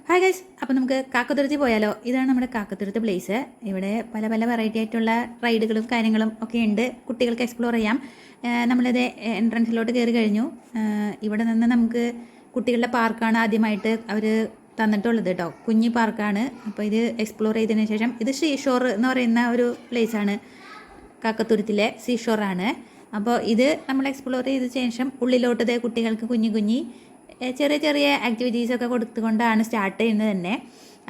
Hi guys, അപ്പോൾ നമുക്ക് കാക്കത്തുരുത്തി പോയാലോ. ഇതാണ് നമ്മുടെ കാക്കത്തുരുത്ത് പ്ലേസ്. ഇവിടെ പല പല വെറൈറ്റി ആയിട്ടുള്ള റൈഡുകളും കാര്യങ്ങളും ഒക്കെ ഉണ്ട്. കുട്ടികൾക്ക് എക്സ്പ്ലോർ ചെയ്യാം. നമ്മളിത് എൻട്രൻസിലോട്ട് കയറി കഴിഞ്ഞു. ഇവിടെ നിന്ന് നമുക്ക് കുട്ടികളുടെ പാർക്കാണ് ആദ്യമായിട്ട് അവർ തന്നിട്ടുള്ളത് കേട്ടോ. കുഞ്ഞി പാർക്കാണ്. അപ്പോൾ ഇത് എക്സ്പ്ലോർ ചെയ്തതിന് ശേഷം ഇത് സീഷോർ എന്ന് പറയുന്ന ഒരു പ്ലേസാണ്. കാക്കത്തുരുത്തിലെ സീഷോറാണ്. അപ്പോൾ ഇത് നമ്മൾ എക്സ്പ്ലോർ ചെയ്ത ശേഷം ഉള്ളിലോട്ട് കുട്ടികൾക്ക് കുഞ്ഞി ചെറിയ ചെറിയ ആക്ടിവിറ്റീസൊക്കെ കൊടുത്തുകൊണ്ടാണ് സ്റ്റാർട്ട് ചെയ്യുന്നത് തന്നെ.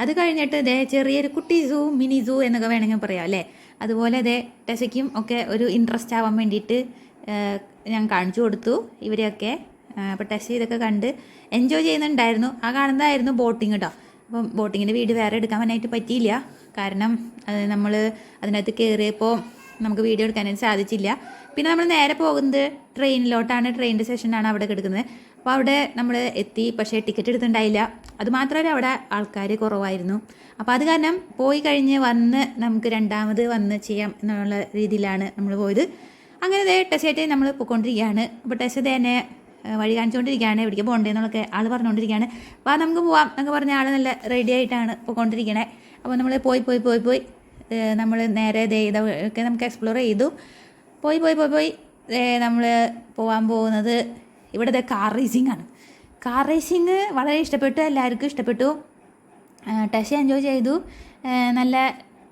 അത് കഴിഞ്ഞിട്ട് ചെറിയൊരു കുട്ടി സൂ, മിനി സൂ എന്നൊക്കെ വേണമെങ്കിൽ പറയാം അല്ലേ. അതുപോലെ ടെസയ്ക്കും ഒക്കെ ഒരു ഇൻട്രസ്റ്റ് ആവാൻ വേണ്ടിയിട്ട് ഞാൻ കാണിച്ചു കൊടുത്തു ഇവരെയൊക്കെ. അപ്പോൾ ടെസ് ഇതൊക്കെ കണ്ട് എൻജോയ് ചെയ്യുന്നുണ്ടായിരുന്നു. ആ കാണുന്നതായിരുന്നു ബോട്ടിങ് കേട്ടോ. അപ്പം ബോട്ടിങ്ങിൻ്റെ വീഡിയോ വേറെ എടുക്കാൻ വേണ്ടിയിട്ട് പറ്റിയില്ല. കാരണം നമ്മൾ അതിനകത്ത് കയറിയപ്പോൾ നമുക്ക് വീഡിയോ എടുക്കാനായിട്ട് സാധിച്ചില്ല. പിന്നെ നമ്മൾ നേരെ പോകുന്നത് ട്രെയിനിലോട്ടാണ്. ട്രെയിനിൻ്റെ സെഷനാണ് അവിടെ കിടക്കുന്നത്. അപ്പോൾ അവിടെ നമ്മൾ എത്തി, പക്ഷേ ടിക്കറ്റ് എടുത്തിട്ടുണ്ടായില്ല. അതുമാത്രമല്ല അവിടെ ആൾക്കാർ കുറവായിരുന്നു. അപ്പോൾ അത് കാരണം പോയി കഴിഞ്ഞ് വന്ന് നമുക്ക് രണ്ടാമത് വന്ന് ചെയ്യാം എന്നുള്ള രീതിയിലാണ് നമ്മൾ പോയത്. അങ്ങനെ ടെസ്റ്റായിട്ട് നമ്മൾ പോയിക്കൊണ്ടിരിക്കുകയാണ്. അപ്പോൾ ടെസ്റ്റ് തന്നെ വഴി കാണിച്ചുകൊണ്ടിരിക്കുകയാണ്, എവിടേക്ക് പോകേണ്ടതെന്നുള്ളതൊക്കെ ആൾ പറഞ്ഞുകൊണ്ടിരിക്കുകയാണ്. അപ്പോൾ നമുക്ക് പോവാം എന്നൊക്കെ പറഞ്ഞ ആൾ നല്ല റെഡി ആയിട്ടാണ് പോയിക്കൊണ്ടിരിക്കണേ. അപ്പോൾ നമ്മൾ പോയി നമ്മൾ നേരെ ഇതൊക്കെ നമുക്ക് എക്സ്പ്ലോർ ചെയ്തു. പോയി നമ്മൾ പോകാൻ പോകുന്നത് ഇവിടുത്തെ കാർ റേസിംഗ് ആണ്. കാർ റേസിംഗ് വളരെ ഇഷ്ടപ്പെട്ടു, എല്ലാവർക്കും ഇഷ്ടപ്പെട്ടു. ടെസ് എൻജോയ് ചെയ്തു, നല്ല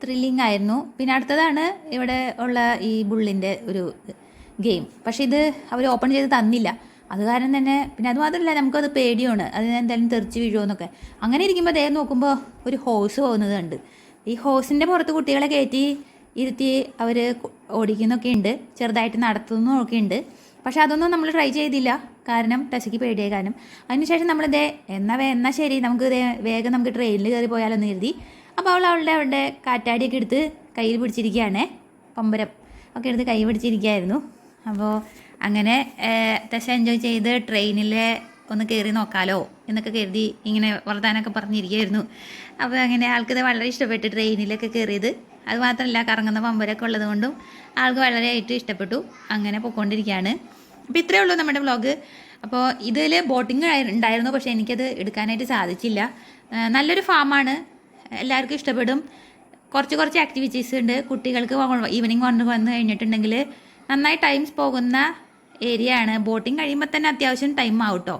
ത്രില്ലിംഗ് ആയിരുന്നു. പിന്നെ അടുത്തതാണ് ഇവിടെ ഉള്ള ഈ ബുള്ളിൻ്റെ ഒരു ഗെയിം. പക്ഷേ ഇത് അവർ ഓപ്പൺ ചെയ്ത് തന്നില്ല. അത് കാരണം തന്നെ പിന്നെ അതുമാത്രമല്ല നമുക്കത് പേടിയാണ്, അതിന് എന്തായാലും തെറിച്ച് വീഴുമെന്നൊക്കെ. അങ്ങനെ ഇരിക്കുമ്പോൾ നോക്കുമ്പോൾ ഒരു ഹോഴ്സ് പോകുന്നത് കണ്ട്. ഈ ഹോഴ്സിൻ്റെ പുറത്ത് കുട്ടികളെ കയറ്റി ഇരുത്തി അവർ ഓടിക്കുന്നൊക്കെ ഉണ്ട്, ചെറുതായിട്ട് നടത്തുന്നതൊക്കെ ഉണ്ട്. പക്ഷെ അതൊന്നും നമ്മൾ ട്രൈ ചെയ്തില്ല, കാരണം ടെസ്സയ്ക്ക് പേടിയായ കാരണം. അതിനുശേഷം നമ്മൾ എന്നാൽ ശരി നമുക്ക് വേഗം നമുക്ക് ട്രെയിനിൽ കയറി പോയാലൊന്ന് കരുതി. അപ്പോൾ അവളുടെ കാറ്റാടിയൊക്കെ എടുത്ത് കയ്യിൽ പിടിച്ചിരിക്കുകയാണേ, പമ്പരം ഒക്കെ എടുത്ത് കൈ പിടിച്ചിരിക്കുകയായിരുന്നു. അപ്പോൾ അങ്ങനെ ടെസ്സ എൻജോയ് ചെയ്ത് ട്രെയിനിൽ ഒന്ന് കയറി നോക്കാമല്ലോ എന്നൊക്കെ കരുതി ഇങ്ങനെ വർത്താനൊക്കെ പറഞ്ഞിരിക്കുകയായിരുന്നു. അപ്പോൾ അങ്ങനെ ആൾക്കിത് വളരെ ഇഷ്ടപ്പെട്ടു ട്രെയിനിലൊക്കെ കയറിയത്. അതുമാത്രമല്ല കറങ്ങുന്ന പമ്പരൊക്കെ ഉള്ളത് കൊണ്ടും ആൾക്ക് വളരെയായിട്ട് ഇഷ്ടപ്പെട്ടു. അങ്ങനെ പോയിക്കൊണ്ടിരിക്കുകയാണ്. അപ്പോൾ ഇത്രയേ ഉള്ളൂ നമ്മുടെ വ്ളോഗ്. അപ്പോൾ ഇതിൽ ബോട്ടിങ് ഉണ്ടായിരുന്നു, പക്ഷേ എനിക്കത് എടുക്കാനായിട്ട് സാധിച്ചില്ല. നല്ലൊരു ഫാമാണ്, എല്ലാവർക്കും ഇഷ്ടപ്പെടും. കുറച്ച് ആക്ടിവിറ്റീസ് ഉണ്ട്. കുട്ടികൾക്ക് ഈവനിങ് വന്നു കഴിഞ്ഞിട്ടുണ്ടെങ്കിൽ നന്നായി ടൈംസ് പോകുന്ന ഏരിയ ആണ്. ബോട്ടിങ് കഴിയുമ്പോൾ തന്നെ അത്യാവശ്യം ടൈം ആവും കേട്ടോ.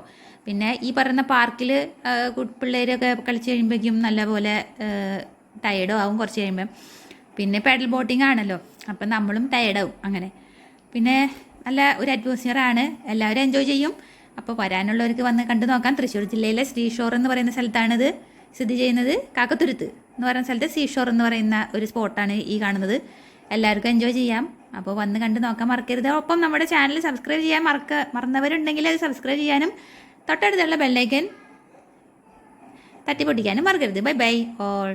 പിന്നെ ഈ പറയുന്ന പാർക്കിൽ പിള്ളേരൊക്കെ കളിച്ച് കഴിയുമ്പോഴേക്കും നല്ലപോലെ ടയേർഡും ആവും കുറച്ച് കഴിയുമ്പം. പിന്നെ പെഡൽ ബോട്ടിംഗ് ആണല്ലോ, അപ്പം നമ്മളും ടയേർഡാവും അങ്ങനെ. പിന്നെ നല്ല ഒരു അറ്റ്മോസ്ഫിയറാണ്, എല്ലാവരും എൻജോയ് ചെയ്യും. അപ്പോൾ വരാനുള്ളവർക്ക് വന്ന് കണ്ടു നോക്കാം. തൃശ്ശൂർ ജില്ലയിലെ സീഷോർ എന്ന് പറയുന്ന സ്ഥലത്താണിത് സ്ഥിതി ചെയ്യുന്നത്. കാക്കത്തുരുത്ത് എന്ന് പറയുന്ന സ്ഥലത്ത് സീഷോർ എന്ന് പറയുന്ന ഒരു സ്പോട്ടാണ് ഈ കാണുന്നത്. എല്ലാവർക്കും എൻജോയ് ചെയ്യാം. അപ്പോൾ വന്ന് കണ്ട് നോക്കാൻ മറക്കരുത്. ഒപ്പം നമ്മുടെ ചാനൽ സബ്സ്ക്രൈബ് ചെയ്യാൻ മറന്നവരുണ്ടെങ്കിൽ അത് സബ്സ്ക്രൈബ് ചെയ്യാനും തൊട്ടടുത്തുള്ള ബെല്ലൈക്കൻ തട്ടിപ്പൊട്ടിക്കാനും മറക്കരുത്. Bye all.